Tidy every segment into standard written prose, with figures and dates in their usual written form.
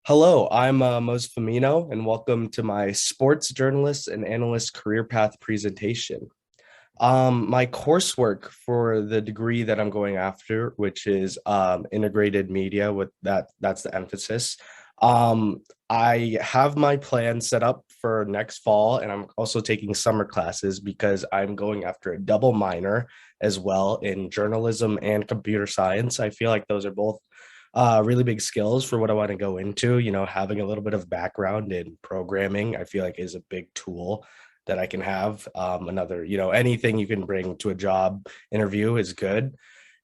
Hello, I'm Mos Famino, and welcome to my sports journalist and analyst career path presentation. My coursework for the degree that I'm going after, which is integrated media, with that's the emphasis. I have my plan set up for next fall, and I'm also taking summer classes because I'm going after a double minor as well in journalism and computer science. I feel like those are both really big skills for what I want to go into. Having a little bit of background in programming, I feel like is a big tool that I can have. Anything you can bring to a job interview is good.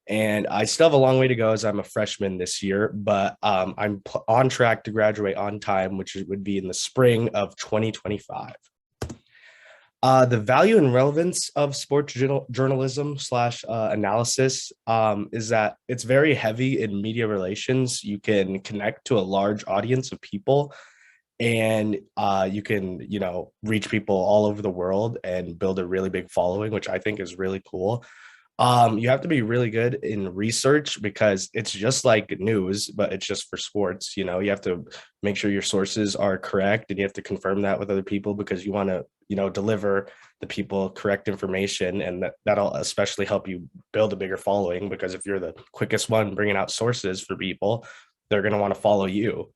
And I still have a long way to go as I'm a freshman this year, but on track to graduate on time, which would be in the spring of 2025. The value and relevance of sports journalism slash analysis is that it's very heavy in media relations. You can connect to a large audience of people, and you can reach people all over the world and build a really big following, which I think is really cool. You have to be really good in research because it's just like news, but it's just for sports. You have to make sure your sources are correct, and you have to confirm that with other people because you want to deliver the people correct information, and that'll especially help you build a bigger following, because if you're the quickest one bringing out sources for people, they're going to want to follow you.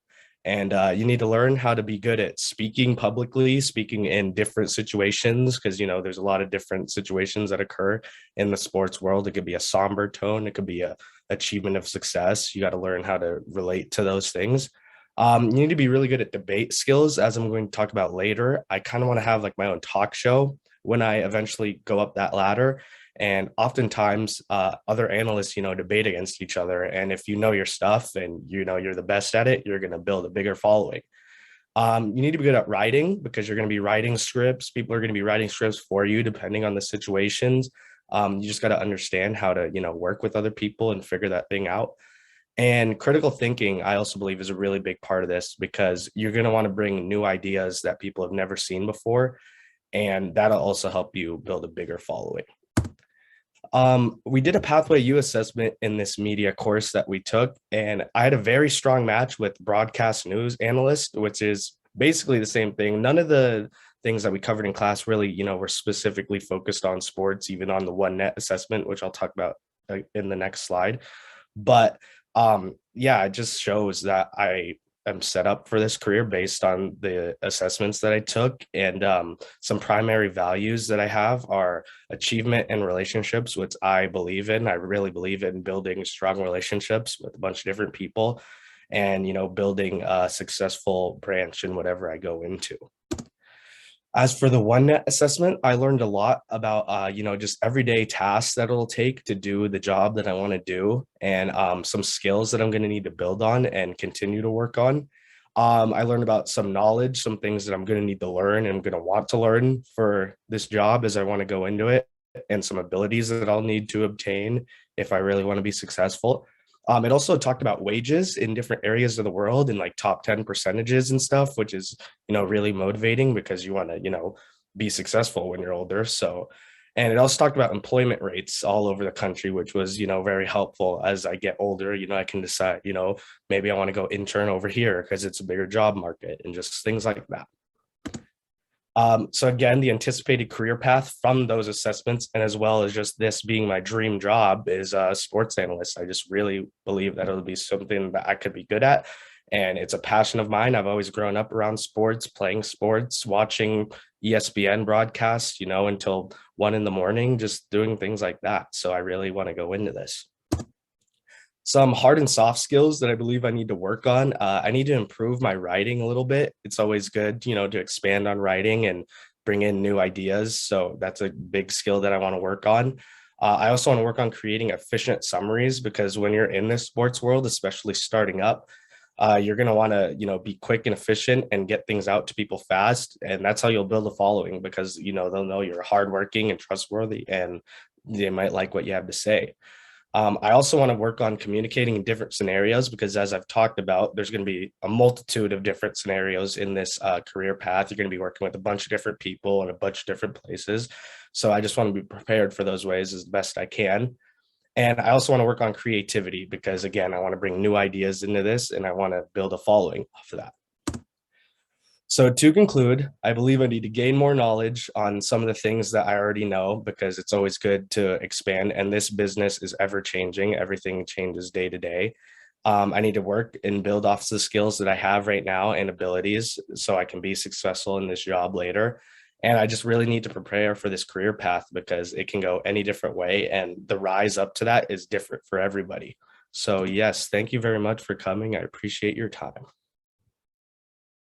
And you need to learn how to be good at speaking publicly, speaking in different situations, because there's a lot of different situations that occur in the sports world. It could be a somber tone, it could be a achievement of success. You got to learn how to relate to those things. You need to be really good at debate skills, as I'm going to talk about later. I kind of want to have like my own talk show when I eventually go up that ladder. And oftentimes, other analysts, debate against each other. And if you know your stuff and you're the best at it, you're going to build a bigger following. You need to be good at writing because you're going to be writing scripts. People are going to be writing scripts for you depending on the situations. You just got to understand how to, work with other people and figure that thing out. And critical thinking, I also believe, is a really big part of this because you're going to want to bring new ideas that people have never seen before. And that'll also help you build a bigger following. We did a Pathway U assessment in this media course that we took, and I had a very strong match with broadcast news analyst, which is basically the same thing. None of the things that we covered in class really, were specifically focused on sports, even on the one net assessment, which I'll talk about in the next slide. But yeah, it just shows that I am set up for this career based on the assessments that I took. And some primary values that I have are achievement and relationships, which I believe in. I really believe in building strong relationships with a bunch of different people and, building a successful branch in whatever I go into. As for the one net assessment, I learned a lot about, just everyday tasks that it'll take to do the job that I want to do, and some skills that I'm going to need to build on and continue to work on. I learned about some knowledge, some things that I'm going to need to learn and I'm going to want to learn for this job as I want to go into it, and some abilities that I'll need to obtain if I really want to be successful. It also talked about wages in different areas of the world and like top 10 percentages and stuff, which is, really motivating because you want to, be successful when you're older. So, and it also talked about employment rates all over the country, which was, very helpful as I get older. I can decide, maybe I want to go intern over here because it's a bigger job market and just things like that. So again, the anticipated career path from those assessments, and as well as just this being my dream job, is a sports analyst. I just really believe that it'll be something that I could be good at. And it's a passion of mine. I've always grown up around sports, playing sports, watching ESPN broadcasts, until 1 a.m, just doing things like that. So I really want to go into this. Some hard and soft skills that I believe I need to work on. I need to improve my writing a little bit. It's always good, to expand on writing and bring in new ideas. So that's a big skill that I want to work on. I also want to work on creating efficient summaries because when you're in this sports world, especially starting up, you're going to want to, be quick and efficient and get things out to people fast. And that's how you'll build a following because, they'll know you're hardworking and trustworthy and they might like what you have to say. I also want to work on communicating in different scenarios because, as I've talked about, there's going to be a multitude of different scenarios in this career path. You're going to be working with a bunch of different people in a bunch of different places. So I just want to be prepared for those ways as best I can. And I also want to work on creativity because, again, I want to bring new ideas into this and I want to build a following off of that. So, to conclude, I believe I need to gain more knowledge on some of the things that I already know because it's always good to expand. And this business is ever changing, everything changes day to day. I need to work and build off the skills that I have right now and abilities so I can be successful in this job later. And I just really need to prepare for this career path because it can go any different way. And the rise up to that is different for everybody. So, yes, thank you very much for coming. I appreciate your time.